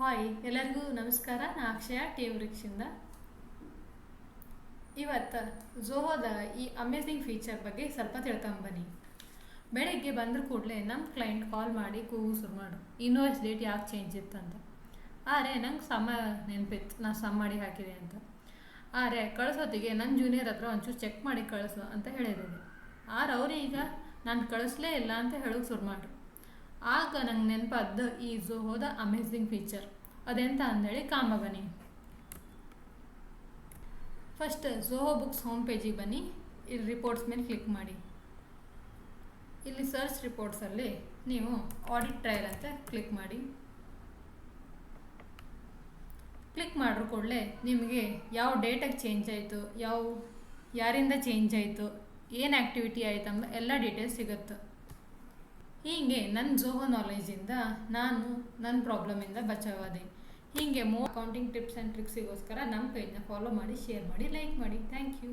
Hi ಎಲ್ಲರಿಗೂ ನಮಸ್ಕಾರ. ನಾನು ಅಕ್ಷಯ ಟೀಮ್ ರಿಕ್ಷಿಂದ. ಇವತ್ತು ಝೋಹೋದ ಈ ಅಮೇಝಿಂಗ್ ಫೀಚರ್ ಬಗ್ಗೆ ಸ್ವಲ್ಪ ತಿಳ್ಕೊಂಬನ್ನಿ. ಬೆಳಗ್ಗೆ ಬಂದ್ರ ಕೂಡಲೇ ನಮ್ಮ ಕ್ಲೈಂಟ್ ಕಾಲ್ ಮಾಡಿ ಕೂಗು ಶುರು ಮಾಡು, ಇನ್ವಾಯ್ಸ್ ಡೇಟ್ ಯಾಕೆ ಚೇಂಜ್ ಇತ್ತಂತ. ಆದರೆ ನಂಗೆ ಸಮ ನೆನಪಿತ್ತು, ನಾನು ಸಮ್ ಮಾಡಿ ಹಾಕಿದೆ ಅಂತ. ಆದರೆ ಕಳಿಸೋತ್ತಿಗೆ ನನ್ನ ಜೂನಿಯರ್ ಹತ್ರ ಒಂಚೂರು ಚೆಕ್ ಮಾಡಿ ಕಳಿಸು ಅಂತ ಹೇಳಿದ್ದೀನಿ. ಆದ್ರೆ ಅವ್ರೀಗ ನಾನು ಕಳಿಸ್ಲೇ ಇಲ್ಲ ಅಂತ ಹೇಳೋಕೆ ಶುರು ಮಾಡು. ಆಗ ನಂಗೆ ನೆನಪಾದ ಈ ಝೋಹೋದ ಅಮೇಝಿಂಗ್ ಫೀಚರ್ ಅದೆಂತ ಅಂದೇಳಿ ಕಾಂಬ ಬನ್ನಿ. ಫಸ್ಟ್ ಝೋಹೋ ಬುಕ್ಸ್ ಹೋಮ್ ಪೇಜಿಗೆ ಬನ್ನಿ. ಇಲ್ಲಿ ರಿಪೋರ್ಟ್ಸ್ ಮೇಲೆ ಕ್ಲಿಕ್ ಮಾಡಿ. ಇಲ್ಲಿ ಸರ್ಚ್ ರಿಪೋರ್ಟ್ಸಲ್ಲಿ ನೀವು ಆಡಿಟ್ ಟ್ರಯಲ್ ಅಂತ ಕ್ಲಿಕ್ ಮಾಡಿ. ಕ್ಲಿಕ್ ಮಾಡ್ರ ಕೂಡಲೇ ನಿಮಗೆ ಯಾವ ಡೇಟಾಗಿ ಚೇಂಜ್ ಆಯಿತು, ಯಾರಿಂದ ಚೇಂಜ್ ಆಯಿತು, ಏನು ಆ್ಯಕ್ಟಿವಿಟಿ ಆಯಿತು ಅಂಬ ಎಲ್ಲ ಡೀಟೇಲ್ಸ್ ಸಿಗುತ್ತೆ. ಹೀಗೆ ನನ್ನ ಝೋಹೋ ನಾಲೆಜಿಂದ ನಾನು ನನ್ನ ಪ್ರಾಬ್ಲಮಿಂದ ಬಚಾವಾದೆ. ಹೀಗೆ ಅಕೌಂಟಿಂಗ್ ಟಿಪ್ಸ್ ಆ್ಯಂಡ್ ಟ್ರಿಕ್ಸಿಗೋಸ್ಕರ ನಮ್ಮ ಪೇಜ್ನ ಫಾಲೋ ಮಾಡಿ, ಶೇರ್ ಮಾಡಿ, ಲೈಕ್ ಮಾಡಿ. Thank you.